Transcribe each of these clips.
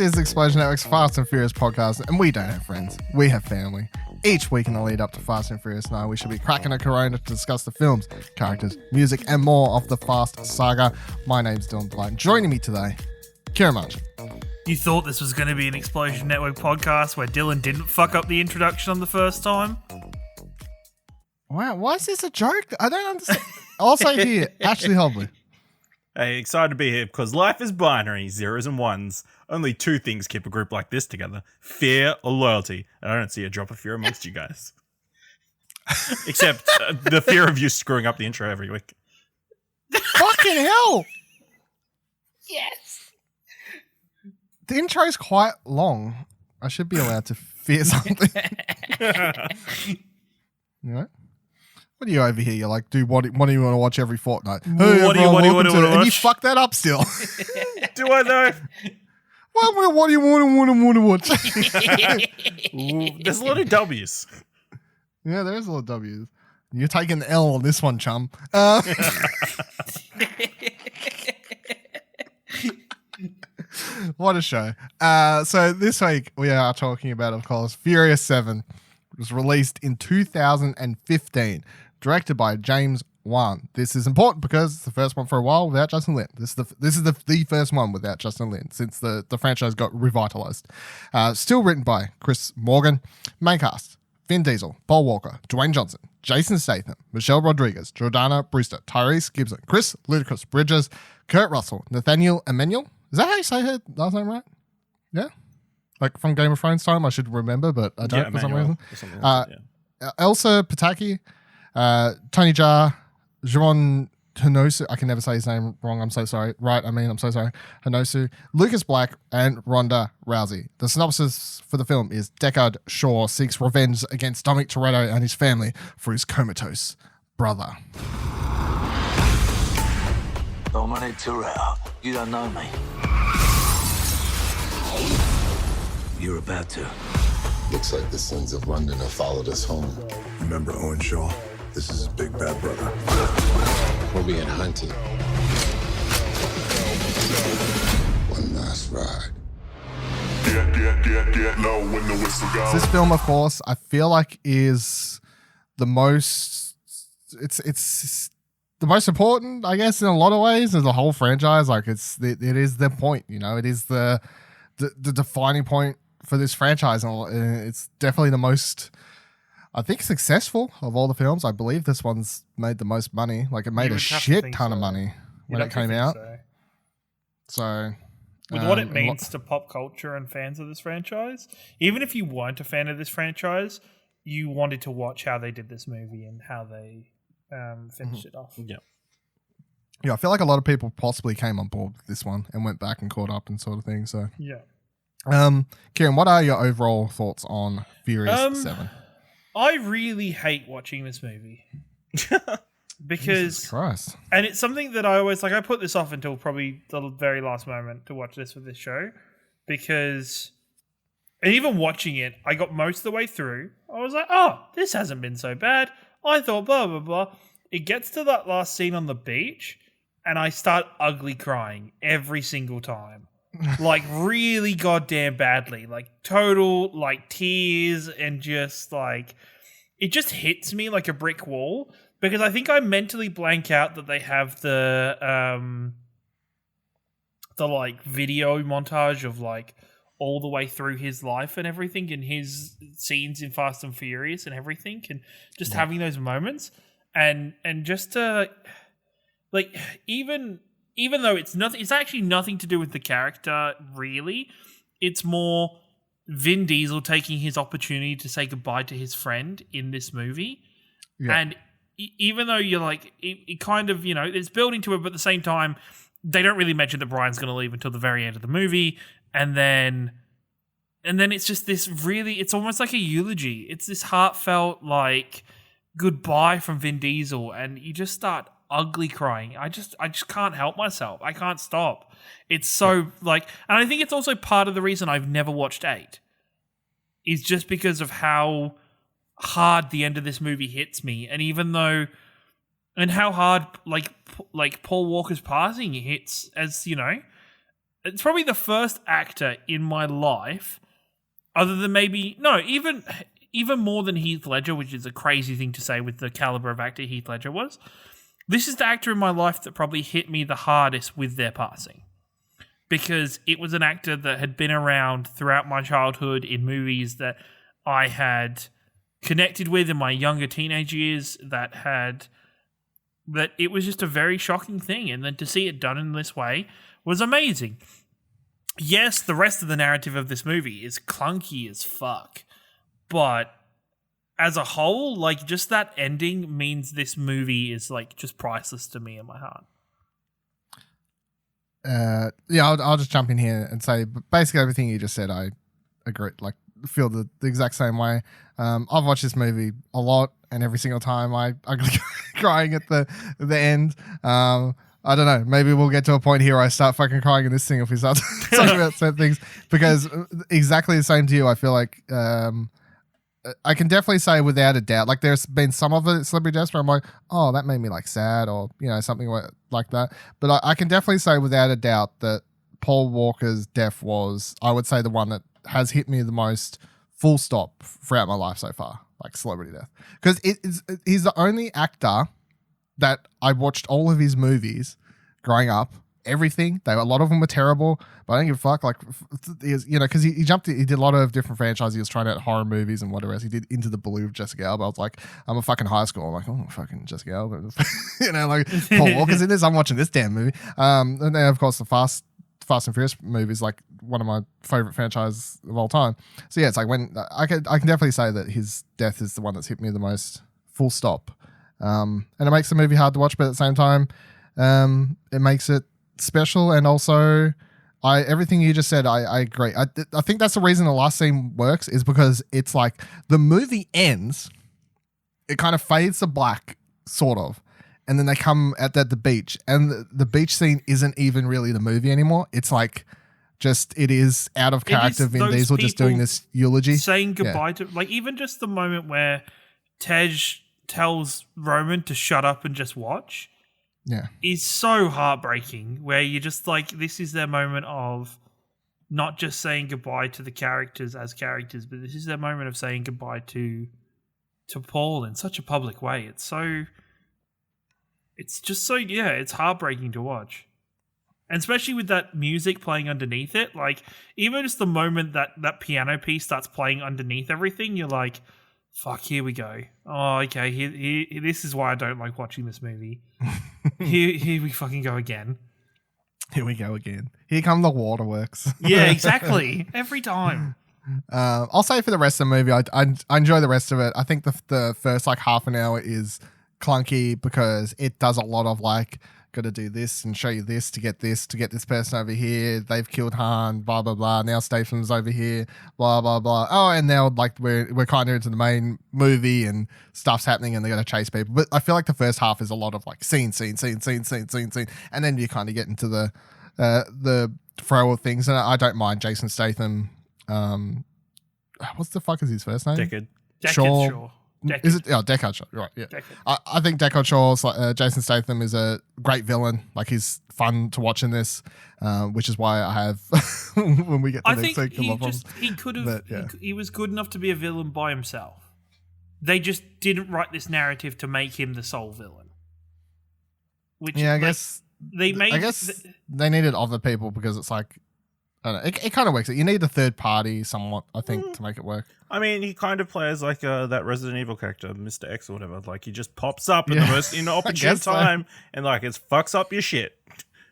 This is Explosion Network's Fast and Furious podcast, and we don't have friends. We have family. Each week in the lead up to Fast and Furious 9, we should be cracking a Corona to discuss the films, characters, music, and more of the Fast saga. My name's Dylan Blight. Joining me today, Kieran March. You thought this was going to be an Explosion Network podcast where Dylan didn't fuck up the introduction on the first time? Wow, why is this a joke? I don't understand. Also here, Ashley Hobley. Hey, excited to be here because life is binary, zeros and ones. Only two things keep a group like this together: fear or loyalty. And I don't see a drop of fear amongst you guys. Except the fear of you screwing up the intro every week. Fucking hell! Yes! The intro's quite long. I should be allowed to fear something. You know? What are you over here? You're like, dude, what do you want to watch every fortnight? Hey, what do you want to watch? And you fuck that up still. Do I though? What do you want to watch? There's a lot of W's. Yeah, there is a lot of W's. You're taking the L on this one, chum. What a show. So this week we are talking about, of course, Furious 7. It was released in 2015. Directed by James Wan. This is important because it's the first one for a while without Justin Lin. This is the first one without Justin Lin since the franchise got revitalized. Still written by Chris Morgan. Main cast: Vin Diesel, Paul Walker, Dwayne Johnson, Jason Statham, Michelle Rodriguez, Jordana, Brewster, Tyrese, Gibson, Chris Ludacris Bridges, Kurt Russell, Nathaniel Emmanuel. Is that how you say her last name right? Yeah? Like from Game of Thrones time, I should remember, but I don't for some reason. Elsa, Pataky, Tony Jaa, Djimon, Honsou. I can never say his name wrong. I'm so sorry. I'm so sorry. Honsou, Lucas Black, and Ronda Rousey. The synopsis for the film is Deckard Shaw seeks revenge against Dominic Toretto and his family for his comatose brother. Dominic Toretto, you don't know me. You're about to. Looks like the sons of London have followed us home. Remember Owen Shaw? This is his big bad brother. We're being hunted. One last ride. Get low when the whistle goes. This film, of course, I feel like is the most. It's the most important, I guess, in a lot of ways. As a whole franchise, like it is the point. You know, it is the defining point for this franchise, and it's definitely the most, I think, successful of all the films. I believe this one's made the most money. Like it made a shit ton of money when it came out. So with what it means to pop culture and fans of this franchise, even if you weren't a fan of this franchise, you wanted to watch how they did this movie and how they finished it off. Yeah, I feel like a lot of people possibly came on board with this one and went back and caught up and sort of thing. So yeah. Kieran, what are your overall thoughts on Furious 7? I really hate watching this movie because Jesus Christ. And it's something that I always like. I put this off until probably the very last moment to watch this for this show because, and even watching it, I got most of the way through. I was like, oh, this hasn't been so bad. I thought blah blah blah. It gets to that last scene on the beach, and I start ugly crying every single time. Like really goddamn badly, like total like tears, and just like it just hits me like a brick wall because I think I mentally blank out that they have the like video montage of like all the way through his life and everything, and his scenes in Fast and Furious and everything, and just having those moments and just to like even though it's actually nothing to do with the character, really. It's more Vin Diesel taking his opportunity to say goodbye to his friend in this movie. Yeah. And even though you're like, it kind of, you know, it's building to it, but at the same time, they don't really mention that Brian's going to leave until the very end of the movie. And then it's just this really, it's almost like a eulogy. It's this heartfelt, like, goodbye from Vin Diesel. And you just start ugly crying. I just can't help myself. I can't stop. It's so like, and I think it's also part of the reason I've never watched 8 is just because of how hard the end of this movie hits me. And even though, and how hard like Paul Walker's passing hits, as you know, It's probably the first actor in my life, other than even more than Heath Ledger, which is a crazy thing to say with the caliber of actor Heath Ledger was. This is the actor in my life that probably hit me the hardest with their passing. Because it was an actor that had been around throughout my childhood in movies that I had connected with in my younger teenage years, that it was just a very shocking thing. And then to see it done in this way was amazing. Yes, the rest of the narrative of this movie is clunky as fuck. But as a whole, like, just that ending means this movie is, like, just priceless to me in my heart. I'll just jump in here and say basically everything you just said, I agree, like, feel the exact same way. I've watched this movie a lot, and every single time I'm crying at the end. I don't know, maybe we'll get to a point here where I start fucking crying in this thing if we start talking about certain things, because exactly the same to you. I feel like I can definitely say without a doubt, like, there's been some of the celebrity deaths where I'm like, oh, that made me like sad, or, you know, something like that. But I can definitely say without a doubt that Paul Walker's death was, I would say, the one that has hit me the most, full stop, throughout my life so far, like celebrity death. Because he's the only actor that I watched all of his movies growing up. Everything. A lot of them were terrible, but I don't give a fuck. Like, you know, because he did a lot of different franchises. He was trying out horror movies and whatever else. He did Into the Blue with Jessica Alba. I was like, I'm a fucking high school. I'm like, oh, fucking Jessica Alba. You know, like, Paul Walker's in this. I'm watching this damn movie. And then, of course, the Fast and Furious movies, like, one of my favorite franchises of all time. So yeah, it's like, when I can definitely say that his death is the one that's hit me the most, full stop. And it makes the movie hard to watch, but at the same time, it makes it special. And also, everything you just said, I agree. I think that's the reason the last scene works, is because it's like the movie ends, it kind of fades to black, sort of, and then they come at the beach, and the beach scene isn't even really the movie anymore. It's like, just, it is out of character. Vin Diesel just doing this eulogy, saying goodbye to, like, even just the moment where Tej tells Roman to shut up and just watch. Yeah, is so heartbreaking, where you're just like, this is their moment of not just saying goodbye to the characters as characters, but this is their moment of saying goodbye to Paul in such a public way. It's just so, it's heartbreaking to watch. And especially with that music playing underneath it, like, even just the moment that piano piece starts playing underneath everything, you're like, fuck, here we go. Oh, okay, here, this is why I don't like watching this movie. Here we fucking go again. Here we go again. Here come the waterworks. Yeah, exactly. Every time. I'll say for the rest of the movie, I enjoy the rest of it. I think the first, like, half an hour is clunky, because it does a lot of, like, got to do this and show you this to get this person over here. They've killed Han, blah blah blah. Now Statham's over here, blah blah blah. Oh, and now, like, we're kind of into the main movie and stuff's happening, and they're gonna chase people. But I feel like the first half is a lot of, like, scene, and then you kind of get into the throw of things. And I don't mind Jason Statham. What's the fuck is his first name? Deckard Shaw. Deckard. Is it? Oh, Deckard Shaw. Right, yeah. I think Deckard Shaw's, Jason Statham is a great villain. Like, he's fun to watch in this, which is why I have when we get to next week. He could have. He was good enough to be a villain by himself. They just didn't write this narrative to make him the sole villain. Which, I guess they needed other people, because it's like, I don't know, it kind of works. You need a third party somewhat, I think, to make it work. I mean, he kind of plays like that Resident Evil character, Mr. X or whatever. Like, he just pops up at the most inopportune time, and, like, it fucks up your shit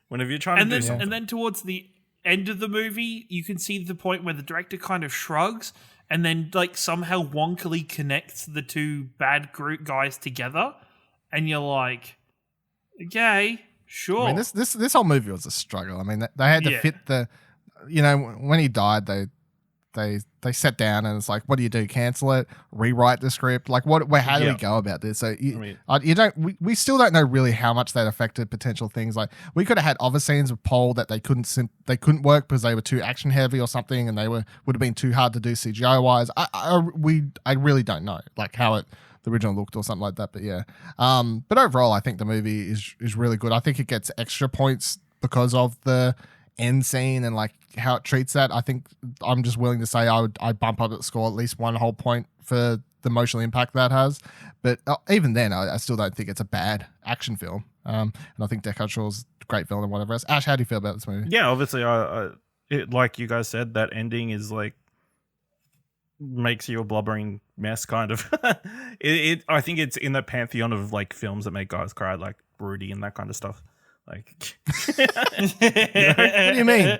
whenever you're trying to do something. And then towards the end of the movie, you can see the point where the director kind of shrugs, and then, like, somehow wonkily connects the two bad group guys together, and you're like, okay, sure. I mean, this whole movie was a struggle. I mean, they had to fit the, you know, when he died, they sat down and it's like, what do you do? Cancel it? Rewrite the script? Like, how do we go about this? So we still don't know really how much that affected potential things. Like, we could have had other scenes of Paul that they couldn't work because they were too action heavy or something, and they would have been too hard to do CGI wise. I really don't know, like, how the original looked or something like that. But yeah, but overall, I think the movie is really good. I think it gets extra points because of the end scene and like how it treats that, I think I'm just willing to say I'd bump up the score at least one whole point for the emotional impact that has. But even then, I still don't think it's a bad action film. And I think Deckard Shaw's a great villain and whatever else. Ash, how do you feel about this movie? Yeah, obviously, like you guys said, that ending is like makes you a blubbering mess, kind of. I think it's in the pantheon of like films that make guys cry, like Rudy and that kind of stuff. Like, What do you mean?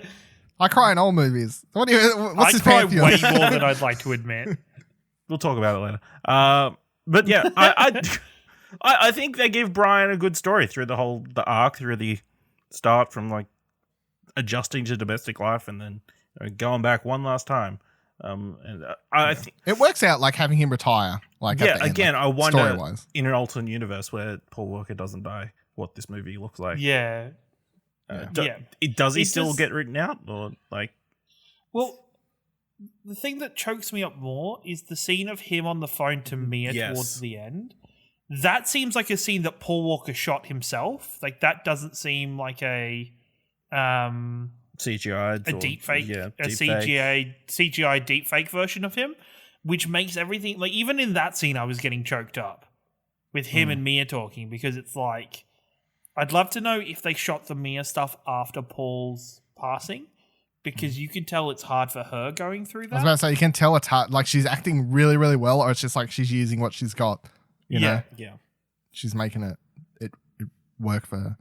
I cry in all movies. What's I this cry pantheon? way more than I'd like to admit. we'll talk about it later. But yeah, I think they give Brian a good story through the arc, through the start from like adjusting to domestic life and then going back one last time. And I think It works out like having him retire. Like yeah, at the end, again, like, I wonder story-wise. in an alternate universe where Paul Walker doesn't die, what this movie looks like. Yeah. Does he It's still just- get written out, or like? Well, the thing that chokes me up more is the scene of him on the phone to Mia Yes. towards the end. That seems like a scene that Paul Walker shot himself. Like that doesn't seem like a CGI, a deep fake, yeah, a deepfake. CGI deep fake version of him, which makes everything like even in that scene I was getting choked up with him and Mia talking because it's like I'd love to know if they shot the Mia stuff after Paul's passing because you can tell it's hard for her going through I was that. about to say, you can tell it's hard. Like she's acting really, really well, or it's just like she's using what she's got. You know, Yeah. she's making it work for her.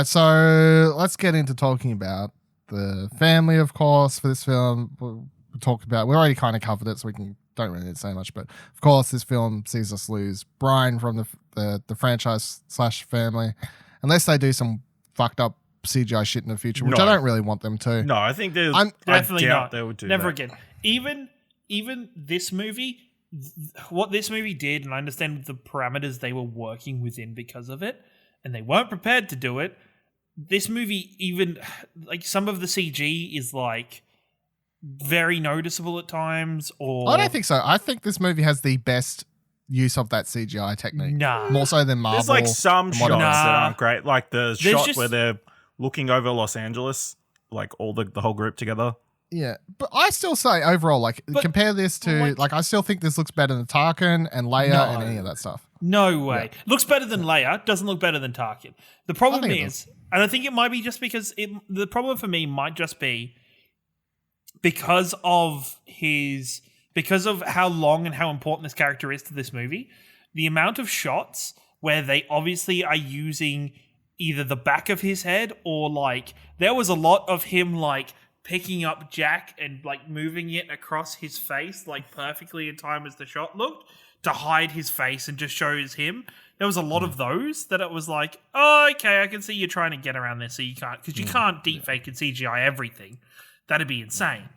So let's get into talking about the family, of course, for this film. We'll talk about. We already kind of covered it, so we don't really need to say much. But of course, this film sees us lose Brian from the franchise / family, unless they do some fucked up CGI shit in the future, which I No. don't really want them to. No, I think there's Definitely I doubt not. they would do Never that. again. Even this movie, what this movie did, and I understand the parameters they were working within because of it, and they weren't prepared to do it. This movie, even like some of the CG is like very noticeable at times. Or I don't think so. I think this movie has the best use of that CGI technique. Nah. More so than Marvel. There's like some and shots what else. that Nah. aren't great, like the There's shot just- where they're looking over Los Angeles, like all the whole group together. Yeah, but I still say overall, like compare this to like I still think this looks better than Tarkin and Leia No. and any of that stuff. No way. Looks better than Leia. Doesn't look better than Tarkin. The problem I think it is, and I think it might be just because the problem for me might just be because of how long and how important this character is to this movie. The amount of shots where they obviously are using either the back of his head or like there was a lot of him like picking up Jack and like moving it across his face like perfectly in time as the shot looked to hide his face and just shows him. There was a lot of those that it was like, oh, okay, I can see you're trying to get around this, so you can't, because you can't deepfake and CGI everything. That'd be insane.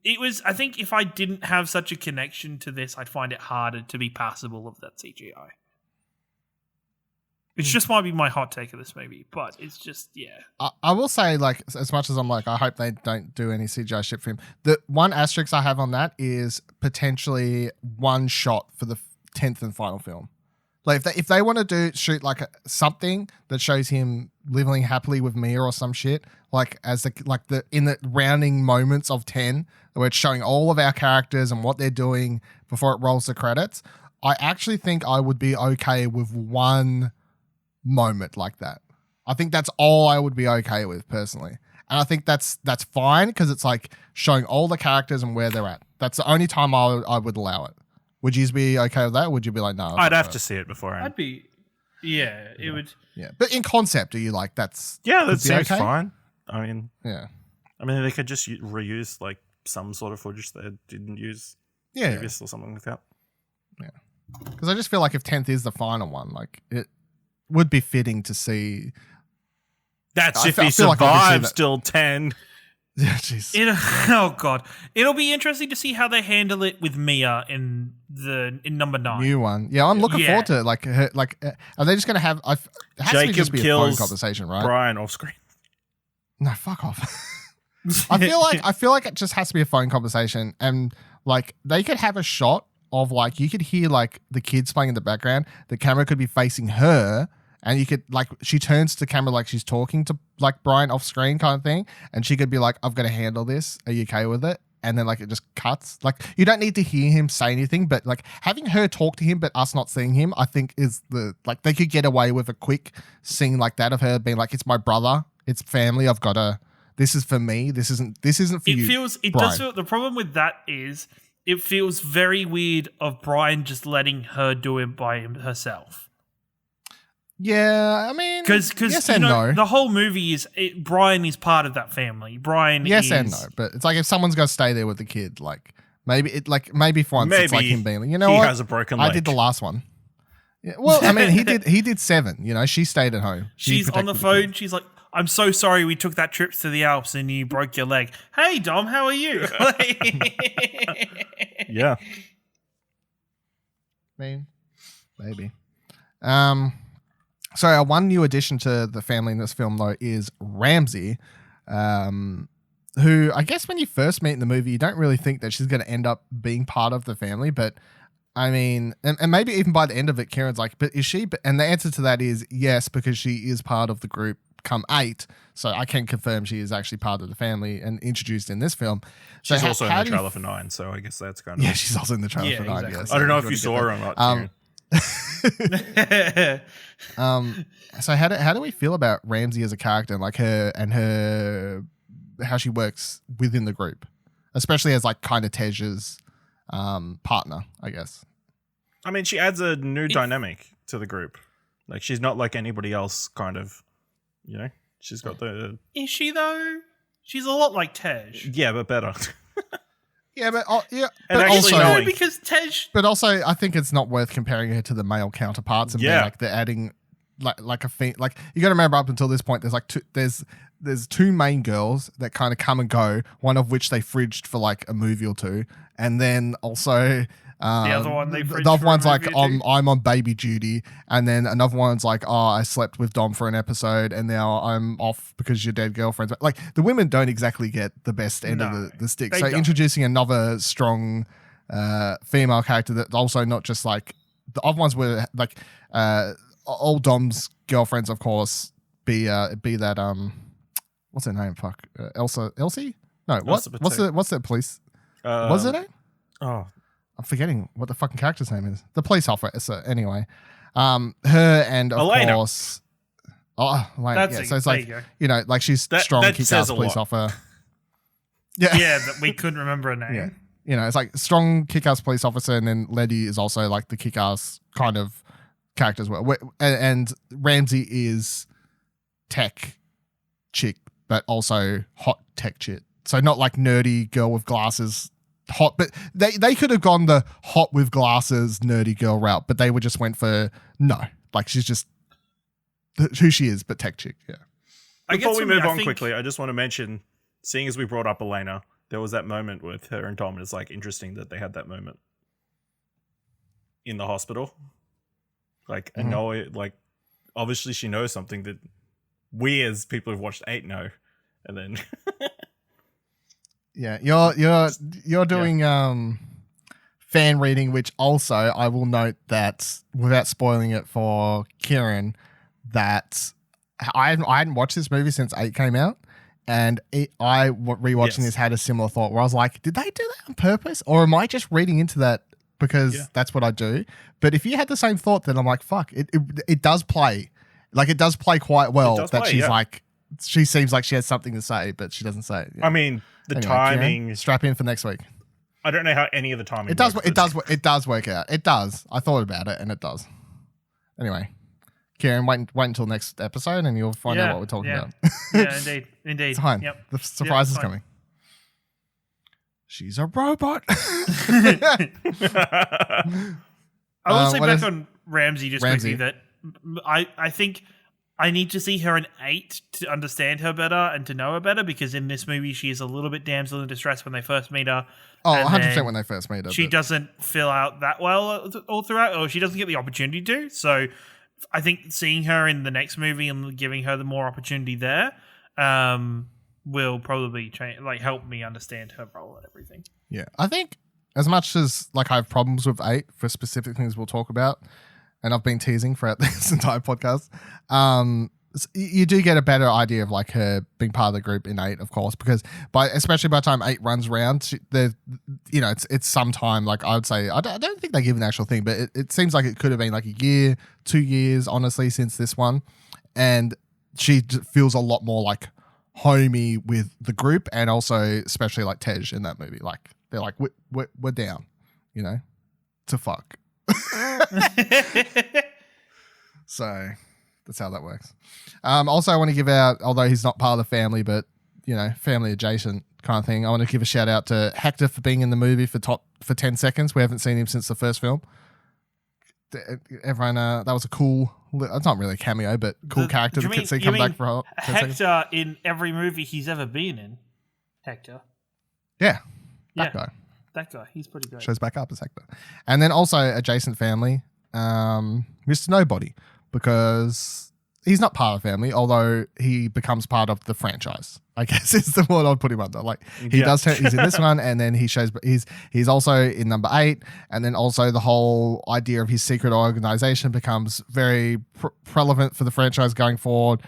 It was, I think if I didn't have such a connection to this, I'd find it harder to be passable of that CGI. It just might be my hot take of this movie, but it's just, yeah. I will say, like, as much as I'm like, I hope they don't do any CGI shit for him. The one asterisk I have on that is potentially one shot for the 10th and final film. Like, if they want to shoot like something that shows him living happily with Mia or some shit, like in the rounding moments of 10, where it's showing all of our characters and what they're doing before it rolls the credits, I actually think I would be okay with one moment like that. I think that's all I would be okay with personally. And I think that's fine because it's like showing all the characters and where they're at. That's the only time I would allow it. Would you be okay with that? Would you be like, no? I'd have to see it beforehand. I'd be, it would. Yeah. But in concept, are you like, that's... Yeah, would that be seems okay? fine. I mean, Yeah. they could just reuse like some sort of footage they didn't use Yeah. previous or something like that. Because I just feel like if 10th is the final one, like it would be fitting to see... That's I if feel- he I feel like I could see survives that. till 10. Yeah, jeez. Oh god, it'll be interesting to see how they handle it with Mia in number 9. New one. Yeah, I'm looking Yeah. forward to it. Like, are they just going to have... it has to be Jacob just be a phone kills conversation, right? Brian off screen. No, fuck off. I feel like it just has to be a phone conversation, and like they could have a shot of like you could hear like the kids playing in the background. The camera could be facing her, And you could like she turns to camera like she's talking to like Brian off screen kind of thing, and she could be like, "I've got to handle this. Are you okay with it?" And then like it just cuts. Like you don't need to hear him say anything, but like having her talk to him but us not seeing him, I think is the like they could get away with a quick scene like that of her being like, "It's my brother, it's family. I've got to. This is for me. This isn't for you." It Brian. does feel. The problem with that is it feels very weird of Brian just letting her do it by herself. Yeah, I mean, because yes and no. The whole movie is Brian is part of that family. Brian, yes and no, but it's like if someone's got to stay there with the kid, like maybe for once it's like him being like, you know he what, has a broken leg. I did the last one. Yeah, well, I mean, he did 7. You know, she stayed at home. She's on the phone. She's like, "I'm so sorry we took that trip to the Alps and you broke your leg. Hey Dom, how are you?" Yeah, I mean, maybe. So our one new addition to the family in this film, though, is Ramsey, who I guess when you first meet in the movie, you don't really think that she's going to end up being part of the family. But I mean, and maybe even by the end of it, Kieran's like, "But is she?" And the answer to that is yes, because she is part of the group come 8. So I can confirm she is actually part of the family and introduced in this film. So she's also in the trailer for 9, so I guess that's kind of... Yeah, she's also in the trailer for 9, exactly. Yes. I don't know if you saw her or not, so how do we feel about Ramsey as a character and like her how she works within the group, especially as like kind of Tej's partner, I guess? I mean, she adds a new dynamic to the group. Like she's not like anybody else, kind of. You know, she's got the. Is she though? She's a lot like Tej. Yeah, but better. Yeah, but yeah, and but actually also knowing, because Tej. But also, I think it's not worth comparing her to the male counterparts and being like they're adding like a thing. Like you got to remember, up until this point, there's like there's 2 main girls that kind of come and go. One of which they fridged for like a movie or 2, and then also. The other one they the other one's like I'm on baby duty, and then another one's like, "Oh, I slept with Dom for an episode and now I'm off because your dead girlfriend's." Like the women don't exactly get the best end of the stick. So introducing another strong female character that's also not just like the other ones were like all Dom's girlfriends, of course, be that what's her name? Elsie? No, what's the police? What's her name? Oh, I'm forgetting what the fucking character's name is. The police officer, anyway. Her and of Elena. course, Elena. Yeah, so it's like like she's that strong, kick-ass police officer. Yeah, yeah, that we couldn't remember her name. Yeah, it's like strong, kick-ass police officer, and then Letty is also like the kick-ass kind of character as well. And Ramsey is tech chick, but also hot tech chick. So not like nerdy girl with glasses. Hot, but they could have gone the hot with glasses nerdy girl route, but they just went for no, like she's just who she is, but tech chick. Yeah. Before we move on quickly, I just want to mention, seeing as we brought up Elena, there was that moment with her and Dom, and it's like interesting that they had that moment in the hospital. Like, and Noel, like, obviously she knows something that we as people who've watched 8 know, and then. Yeah, you're doing fan reading, which also I will note that without spoiling it for Kieran, that I hadn't watched this movie since 8 came out, and rewatching this had a similar thought where I was like, did they do that on purpose, or am I just reading into that because that's what I do? But if you had the same thought, then I'm like, fuck, it does play, like it does play quite well that she's like. She seems like she has something to say, but she doesn't say it. I mean, the timing. Kieran, strap in for next week. I don't know how any of the timing. It does work out. It does. I thought about it, and it does. Anyway, Kieran, wait until next episode, and you'll find out what we're talking about. Yeah, indeed. It's fine. Yep. The surprise is coming. She's a robot. I will say back on Ramsey quickly that I think I need to see her in 8 to understand her better and to know her better, because in this movie she is a little bit damsel in distress when they first meet her. Oh, 100% when they first meet her. She doesn't fill out that well all throughout, or she doesn't get the opportunity to. So I think seeing her in the next movie and giving her the more opportunity there will probably help me understand her role and everything. Yeah, I think as much as like I have problems with 8 for specific things we'll talk about, and I've been teasing throughout this entire podcast, you do get a better idea of like her being part of the group in 8, of course, because especially by the time 8 runs around, it's sometime, like I would say, I don't think they give an actual thing, but it seems like it could have been like a year, 2 years, honestly, since this one. And she feels a lot more like homey with the group, and also especially like Tej in that movie. Like they're like, we're down, to fuck. So that's how that works. Also, I want to give out, although he's not part of the family, but family adjacent kind of thing, I want to give a shout out to Hector for being in the movie for 10 seconds. We haven't seen him since the first film. Everyone, that was a cool. It's not really a cameo, but cool character to see come back for 10 seconds. Hector in every movie he's ever been in. Hector. Yeah, that guy. That guy. He's pretty great. Shows back up as Hector. And then also adjacent family, Mr. Nobody, because he's not part of the family, although he becomes part of the franchise, I guess is the word I'd put him under. Like he's in this one, and then he's also in number 8, and then also the whole idea of his secret organization becomes very relevant for the franchise going forward,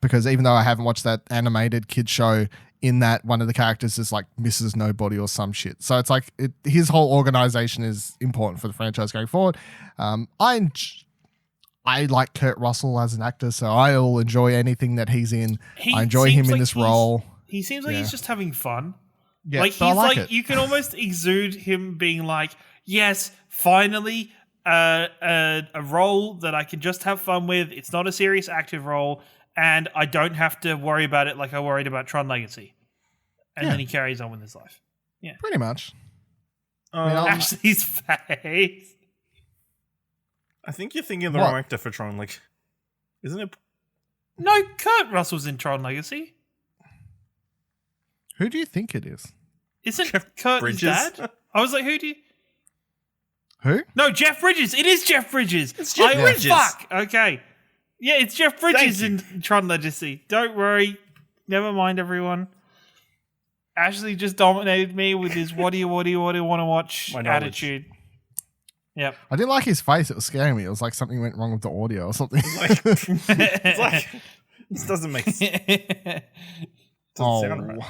because even though I haven't watched that animated kid show, in that one of the characters is like Mrs. Nobody or some shit. So it's like his whole organization is important for the franchise going forward. I like Kurt Russell as an actor, so I'll enjoy anything that he's in. I enjoy him in this role. He seems like he's just having fun. Yeah, like he's like you can almost exude him being like, yes, finally a role that I can just have fun with. It's not a serious active role, and I don't have to worry about it like I worried about Tron Legacy. And then he carries on with his life. Yeah, pretty much. Ashley's face. I think you're thinking of the wrong actor for Tron. Like, isn't it? No, Kurt Russell's in Tron Legacy. Who do you think it is? Isn't Kurt his dad? I was like, Who? No, Jeff Bridges. It is Jeff Bridges. It's Jeff Bridges. Fuck. Okay. Yeah, it's Jeff Bridges in Tron Legacy. Don't worry. Never mind, everyone. Ashley just dominated me with his what do you want to watch attitude. Yep. I didn't like his face. It was scaring me. It was like something went wrong with the audio or something. It's like this doesn't make sense. Sound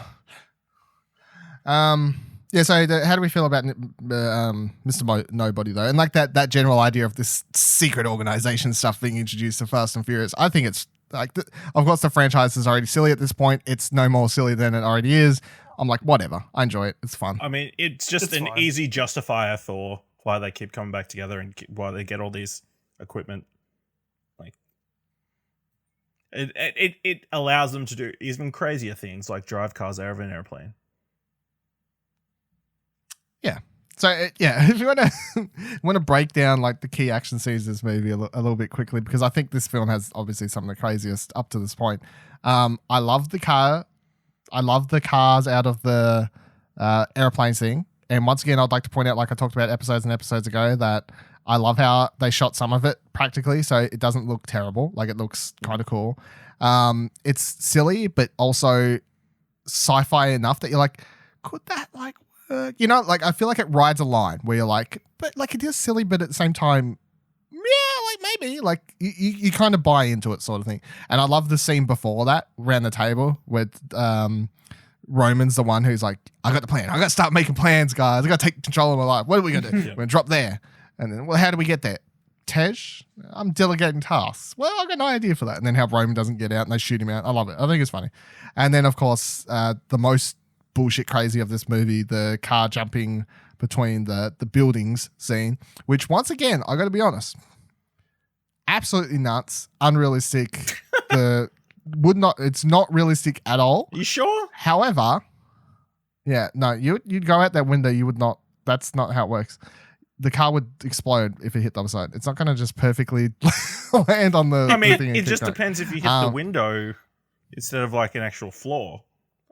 right. Yeah, so how do we feel about Mr. Nobody, though? And like that general idea of this secret organization stuff being introduced to Fast and Furious. I think it's like, of course, the franchise is already silly at this point. It's no more silly than it already is. I'm like, whatever. I enjoy it. It's fun. I mean, it's just an easy justifier for why they keep coming back together and why they get all these equipment. Like, it allows them to do even crazier things like drive cars out of an airplane. Yeah. So if you want to break down like the key action scenes of this movie a little bit quickly, because I think this film has obviously some of the craziest up to this point. I love the car. I love the cars out of the airplane scene. And once again, I'd like to point out, like I talked about episodes and episodes ago, that I love how they shot some of it practically, so it doesn't look terrible. Like it looks kind of cool. It's silly, but also sci-fi enough that you're like, could that like work? Like I feel like it rides a line where you're like, but like it is silly, but at the same time, yeah, like maybe like you kind of buy into it, sort of thing. And I love the scene before that around the table with Roman's the one who's like, I got the plan. I got to start making plans, guys. I got to take control of my life. What are we going to do? We're going to drop there. And then, well, how do we get there? Tej, I'm delegating tasks. Well, I've got no idea for that. And then how Roman doesn't get out and they shoot him out. I love it. I think it's funny. And then, of course, the most bullshit crazy of this movie, the car jumping between the buildings scene, which once again, I got to be honest, absolutely nuts, unrealistic. It's not realistic at all. You sure? However, yeah, no, you'd go out that window. You would not. That's not how it works. The car would explode if it hit the other side. It's not going to just perfectly land on the. I mean, the thing it just depends if you hit the window instead of like an actual floor.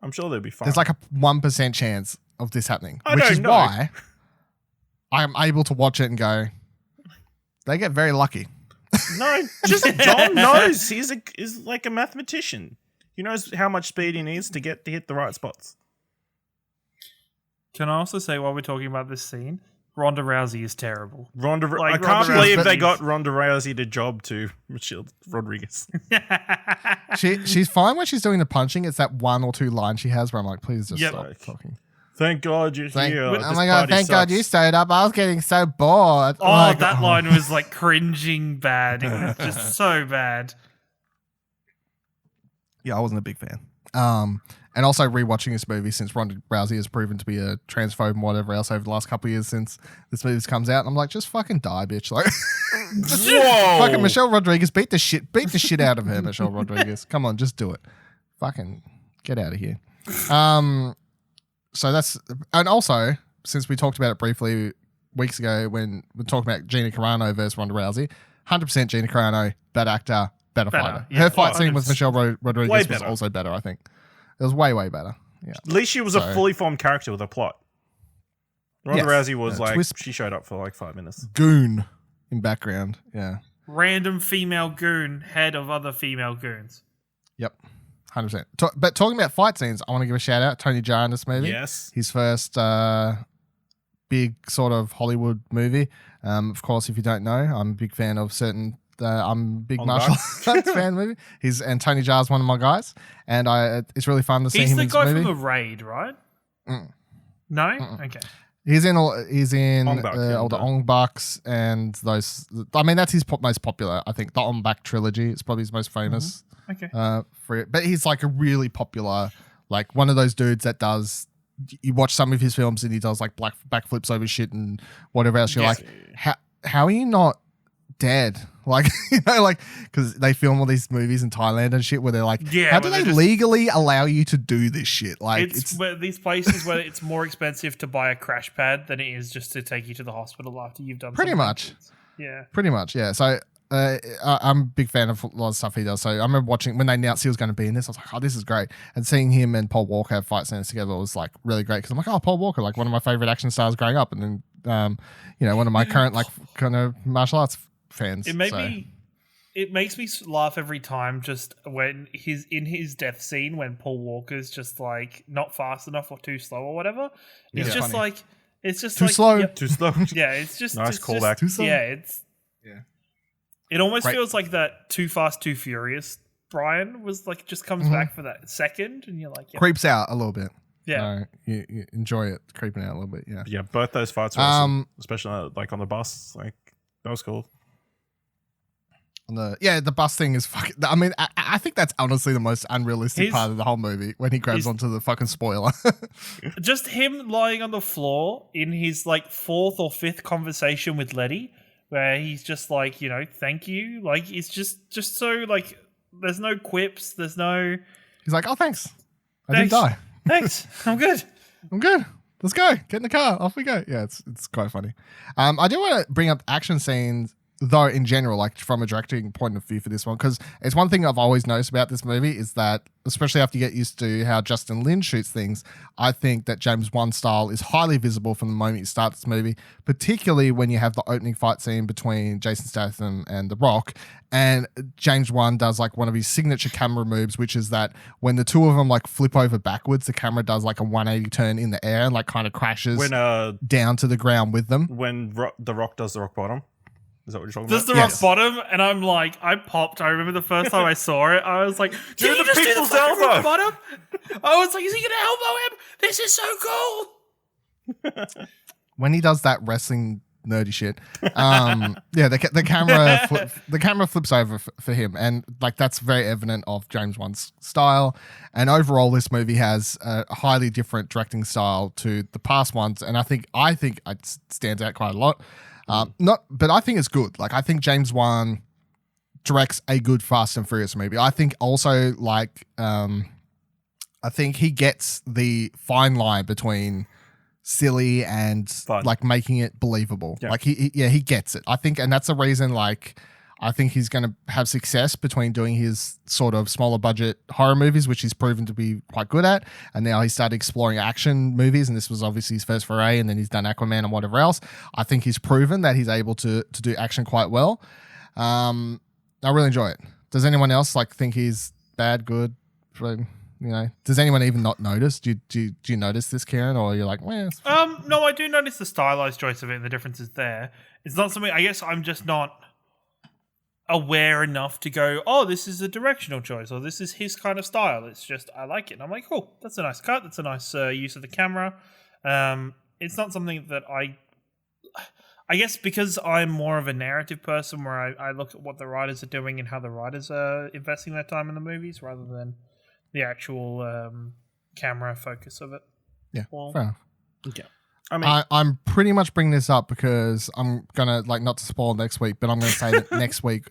I'm sure they'd be fine. There's like a 1% chance of this happening, which is why I'm able to watch it and go, they get very lucky. No, just Dom knows. He's like a mathematician. He knows how much speed he needs to hit the right spots. Can I also say, while we're talking about this scene, Ronda Rousey is terrible. I can't Ronda believe Rousey they is- got Ronda Rousey to job to Michelle Rodriguez. She's fine when she's doing the punching. It's that one or two lines she has where I'm like, please just Yep. stop talking. Thank God you're here. Oh This my God, party thank God sucks. you stayed up. I was getting so bored. Oh, Like, that line was like cringing bad. It was just so bad. Yeah, I wasn't a big fan. And also rewatching this movie since Ronda Rousey has proven to be a transphobe and whatever else over the last couple of years since this movie comes out. And I'm like, just fucking die, bitch. Like, Whoa! fucking Michelle Rodriguez, beat the shit out of her, Michelle Rodriguez. Come on, just do it. Fucking get out of here. So that's, and also, since we talked about it briefly weeks ago when we talked about Gina Carano versus Ronda Rousey, 100% Gina Carano, better actor, better fighter. yeah. Her fight scene 100%. with Michelle Rodriguez Way was better. also better, I think. It was way, way better. Yeah. At least she was a fully formed character with a plot. Ronda Yes. Rousey was like, twist- she showed up for like 5 minutes. Goon in background. Yeah. Random female goon, head of other female goons. Yep. 100%. But talking about fight scenes, I want to give a shout out Tony Jaa in this movie. Yes. His first big sort of Hollywood movie. Of course, if you don't know, I'm a big fan of certain. I'm a big On the martial Bucks. arts fan movie. And Tony Jaa is one of my guys, and it's really fun to see He's him the in this guy movie. from the Raid, right? No? Okay. He's in Ong Bak, all the yeah. Ong Baks and those. I mean, that's his most popular. I think the Ong Bak trilogy is probably his most famous. Okay. For it, but he's like a really popular, like one of those dudes that does. You watch some of his films and he does like backflips over shit and whatever else. You're Yes. like, how are you not dead? Like, you know, like because they film all these movies in Thailand and shit where they're like, Yeah, how do where they they're just- legally allow you to do this shit? Like, It's where these places where it's more expensive to buy a crash pad than it is just to take you to the hospital after you've done Pretty something. much. Yeah. pretty much, yeah. So. I'm a big fan of a lot of stuff he does. So I remember watching when they announced he was going to be in this. I was like, oh, this is great. And seeing him and Paul Walker have fight scenes together was like really great because I'm like, oh, Paul Walker, like one of my favorite action stars growing up, and then one of my current like kind of martial arts fans. It makes me laugh every time just when he's in his death scene when Paul Walker's just like not fast enough or too slow or whatever. It's Yeah. just Funny. like it's just Too like slow. yep. Too slow. Yeah, it's just Nice it's callback. Too slow. Yeah, it's Yeah. It almost Great. feels like that Too Fast, Too Furious. Brian was like just comes back for that second, and you're like, yeah, Creeps out a little bit. yeah. No, you enjoy it creeping out a little bit. Yeah. Yeah, both those fights were awesome. Especially like on the bus. Like, that was cool. The bus thing is fucking. I mean, I think that's honestly the most unrealistic His- part of the whole movie when he grabs his- onto the fucking spoiler. Just him lying on the floor in his like fourth or fifth conversation with Letty, where he's just like, thank you. Like it's just so like there's no quips, there's no He's like, oh, thanks. I Thanks. didn't die. thanks, I'm good. I'm good. Let's go. Get in the car. Off we go. Yeah, it's quite funny. I do want to bring up action scenes though in general, like from a directing point of view for this one, because it's one thing I've always noticed about this movie is that, especially after you get used to how Justin Lin shoots things, I think that James Wan's style is highly visible from the moment you start this movie, particularly when you have the opening fight scene between Jason Statham and The Rock. And James Wan does like one of his signature camera moves, which is that when the two of them like flip over backwards, the camera does like a 180 turn in the air and like kind of crashes down to the ground with them. When The Rock does the rock bottom. Is that what you're talking Does about? the Yes. rock bottom, and I'm like, I popped. I remember the first time I saw it, I was like, Do did he the just do the people's fucking elbow. rock bottom? I was like, is he gonna elbow him? This is so cool. When he does that wrestling nerdy shit, the camera flips over for him, and like that's very evident of James Wan's style. And overall, this movie has a highly different directing style to the past ones, and I think it stands out quite a lot. But I think it's good. Like I think James Wan directs a good Fast and Furious movie. I think also I think he gets the fine line between silly and Fun. like making it believable. Yeah. Like he gets it. I think, and that's the reason like I think he's going to have success between doing his sort of smaller budget horror movies, which he's proven to be quite good at. And now he started exploring action movies, and this was obviously his first foray, and then he's done Aquaman and whatever else. I think he's proven that he's able to do action quite well. I really enjoy it. Does anyone else like think he's bad, good? You know, does anyone even not notice? Do you notice this, Kieran, or you're like, well, it's No, I do notice the stylized choice of it and the differences there. It's not something, I guess I'm just not aware enough to go, oh, this is a directional choice or this is his kind of style. It's just, I like it. And I'm like, cool, that's a nice cut. That's a nice use of the camera. It's not something that I guess because I'm more of a narrative person where I look at what the writers are doing and how the writers are investing their time in the movies rather than the actual camera focus of it. Yeah, Well, fair enough. Okay. I mean, I'm pretty much bringing this up because I'm gonna not to spoil next week, but I'm gonna say that next week.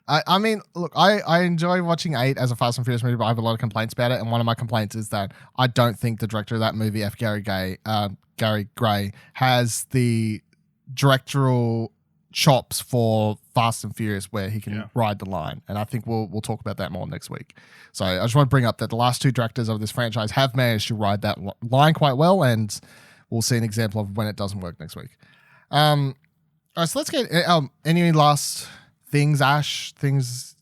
I mean, look, I enjoy watching 8 as a Fast and Furious movie, but I have a lot of complaints about it, and one of my complaints is that I don't think the director of that movie, Gary Gray, has the directorial chops for Fast and Furious where he can ride the line, and I think we'll talk about that more next week. So I just want to bring up that the last 2 directors of this franchise have managed to ride that line quite well, and we'll see an example of when it doesn't work next week. All right, so let's get any last things, Ash, things.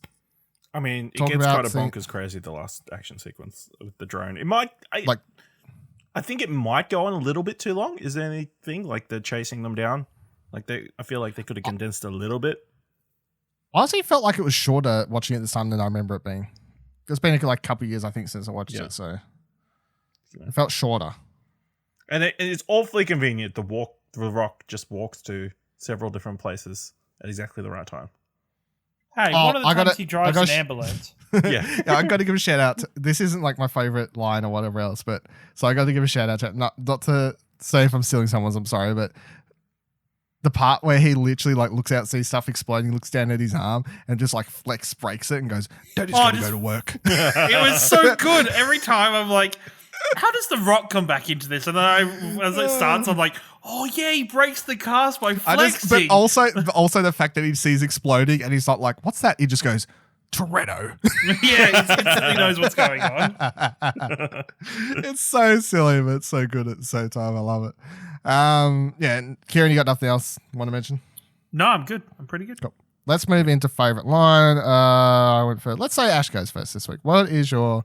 I mean, it gets kind of bonkers crazy, the last action sequence with the drone. It might I think it might go on a little bit too long. Is there anything like they're chasing them down? I feel like they could have condensed a little bit. Honestly, it felt like it was shorter watching it this time than I remember it being. It's been a couple of years, I think, since I watched it, so it felt shorter. And it's awfully convenient. The Rock just walks to several different places at exactly the right time. Hey, one of the times he drives an ambulance. Yeah, I got to give a shout out. This isn't like my favorite line or whatever else, but so I got to give a shout out to not to say if I'm stealing someone's. I'm sorry, but the part where he literally looks out, sees stuff exploding, looks down at his arm, and just flex breaks it and goes, "Daddy's got to go to work." It was so good. Every time I'm like, how does the Rock come back into this? And then as it starts, I'm like, oh yeah, he breaks the cast by flexing. But also the fact that he sees exploding and he's not like, "What's that?" He just goes, "Toretto." Yeah, he knows what's going on. It's so silly, but it's so good at the same time. I love it. Kieran, you got nothing else you want to mention? No, I'm good. I'm pretty good. Cool. Let's move into favorite line. I went for, let's say Ash goes first this week. What is your...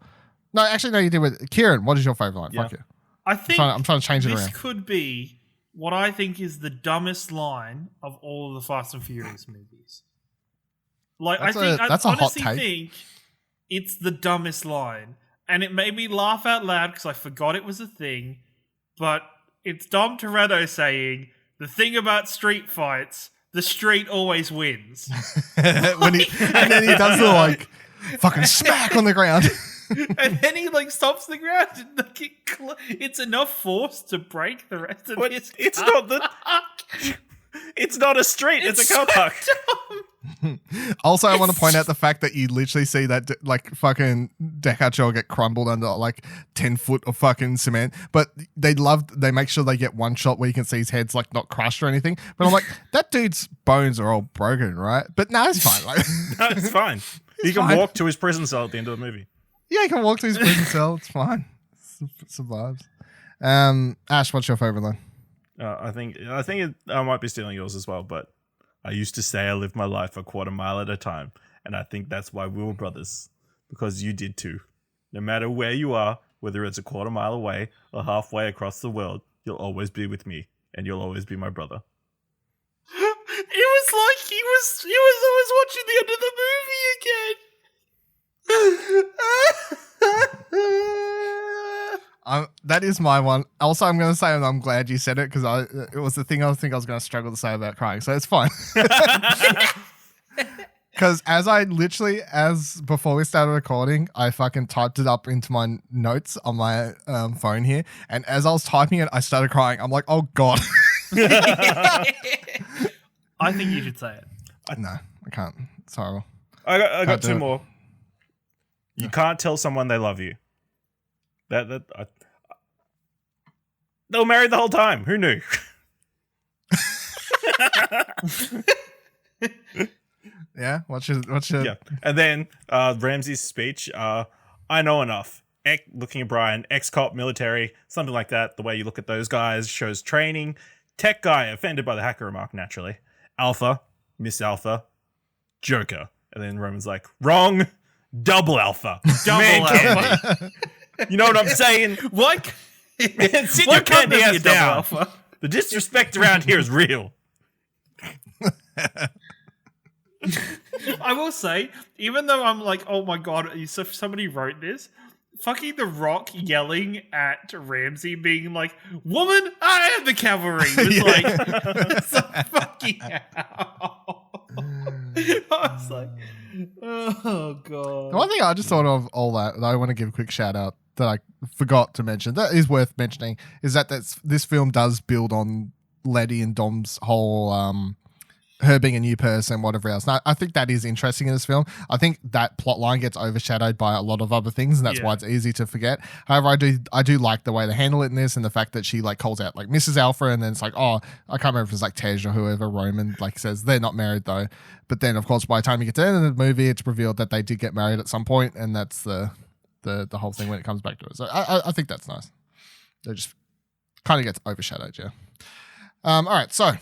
No, actually, no, you did with Kieran. What is your favorite line? Fuck you. I think I'm trying to change it around. This could be what I think is the dumbest line of all of the Fast and Furious movies. I honestly think it's the dumbest line. And it made me laugh out loud because I forgot it was a thing. But it's Dom Toretto saying, the thing about street fights, the street always wins. And then he does the fucking smack on the ground. And then he stops the ground and it's enough force to break the rest of his car. It's not a street, it's a car park. Also, I want to point out the fact that you literally see that fucking Decatur get crumbled under 10 foot of fucking cement, but they make sure they get one shot where you can see his head's not crushed or anything. But I'm like, that dude's bones are all broken, right? But no, it's fine. No, it's fine. He can walk to his prison cell at the end of the movie. Yeah, he can walk to his prison cell. It's fine. It survives. Ash, what's your favorite line? I think I might be stealing yours as well, but I used to say I lived my life a quarter mile at a time, and I think that's why we were brothers, because you did too. No matter where you are, whether it's a quarter mile away or halfway across the world, you'll always be with me, and you'll always be my brother. It was like he was always watching the end of the movie again. That is my one. Also, I'm going to say I'm glad you said it because it was the thing I think I was going to struggle to say about crying. So it's fine. Because before we started recording, I fucking typed it up into my notes on my phone here. And as I was typing it, I started crying. I'm like, oh God. I think you should say it. No, I can't. It's horrible. I got two more. You can't tell someone they love you. They'll marry the whole time. Who knew? Yeah. What's your? Yeah. And then Ramsey's speech. I know enough. Looking at Brian, ex-cop, military, something like that. The way you look at those guys shows training. Tech guy offended by the hacker remark. Naturally. Alpha, Miss Alpha, Joker. And then Roman's like, wrong. double alpha. Double Man alpha. candy. You know what I'm saying? What? Man, sit Why your can't candy there be ass a double down. alpha? The disrespect around here is real. I will say, even though I'm like, oh my god, so if somebody wrote this, fucking The Rock yelling at Ramsey being like, woman, I am the cavalry, was like, it's like fucking hell. I was like, oh god. The one thing I just thought of all that I want to give a quick shout out that I forgot to mention that is worth mentioning is that this film does build on Letty and Dom's whole her being a new person, whatever else. And I think that is interesting in this film. I think that plot line gets overshadowed by a lot of other things, and that's why it's easy to forget. However, I do like the way they handle it in this, and the fact that she like calls out like Mrs. Alpha, and then it's like, oh, I can't remember if it's like Tej or whoever, Roman like says they're not married though. But then of course by the time you get to the end of the movie, it's revealed that they did get married at some point, and that's the whole thing when it comes back to it. So I think that's nice. They just kind of gets overshadowed, yeah. All right, so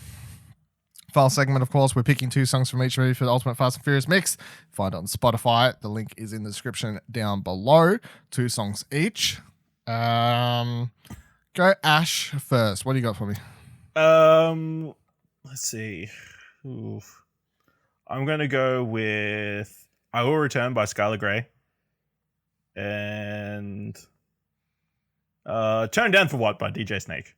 final segment, of course, we're picking 2 songs from each movie for the Ultimate Fast and Furious mix. Find it on Spotify. The link is in the description down below. 2 songs each. Go Ash first. What do you got for me? Let's see. Oof. I'm gonna go with "I Will Return" by Skylar Grey, and "Turn Down for What" by DJ Snake.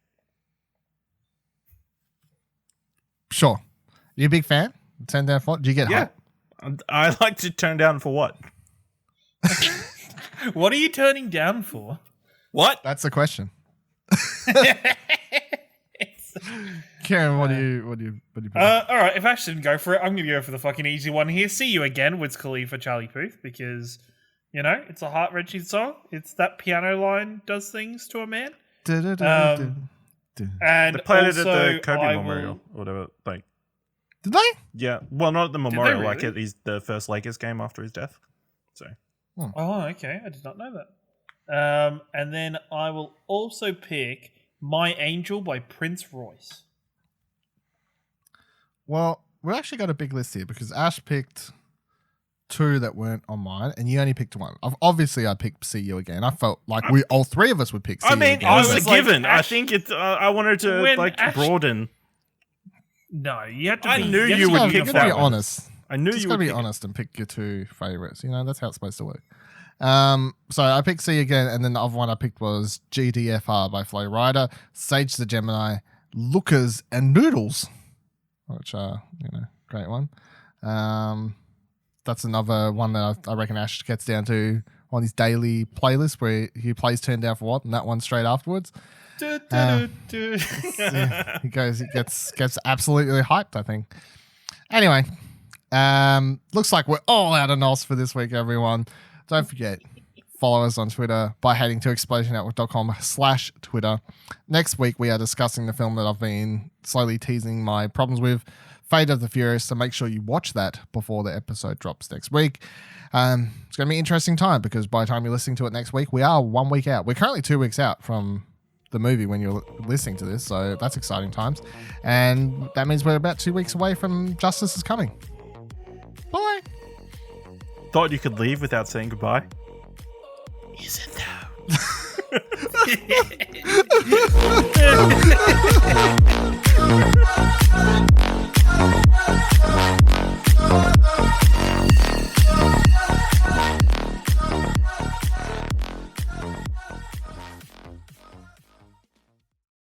Sure. You a big fan? Turn down for what? Do you get hype? I like to turn down for what? What are you turning down for? What? That's the question. Karen, what do you put? All right, if Ash didn't go for it, I'm going to go for the fucking easy one here. See You Again with Khalifa Charlie Puth, because, you know, it's a heart-wrenching song. It's that piano line does things to a man. And They played also, it at the Kobe I Memorial will- or whatever. Like, Did they? yeah, well, not at the memorial. really? Like, he's the first Lakers game after his death. So, Oh, okay. I did not know that. And then I will also pick My Angel by Prince Royce. Well, we actually got a big list here because Ash picked 2 that weren't on mine, and you only picked 1. Obviously, I picked "See You Again." I felt like we all 3 of us would pick "See I You mean, Again." it was was a like, given. I Ash- think it's. I wanted to When like Ash- broaden. No, you have to I be... knew have you to would be pick You that gotta be one. honest. I knew Just you gotta would be pick honest and pick your 2 favorites. You know, that's how it's supposed to work. So I picked "See You Again," and then the other one I picked was "GDFR" by Flow Rider, "Sage the Gemini," "Lookers," and "Noodles," which are, great one. That's another one that I reckon Ash gets down to on his daily playlist where he plays "Turn Down for What," and that one straight afterwards. Yeah, he gets absolutely hyped, I think. Anyway, looks like we're all out of NOS for this week, everyone. Don't forget, follow us on Twitter by heading to explosionetwork.com/Twitter. Next week, we are discussing the film that I've been slowly teasing my problems with, Fate of the Furious, so make sure you watch that before the episode drops next week. It's going to be an interesting time because by the time you're listening to it next week, we are 1 week out. We're currently 2 weeks out from the movie when you're listening to this, so that's exciting times. And that means we're about 2 weeks away from Justice is Coming. Bye! Thought you could leave without saying goodbye. Is it though?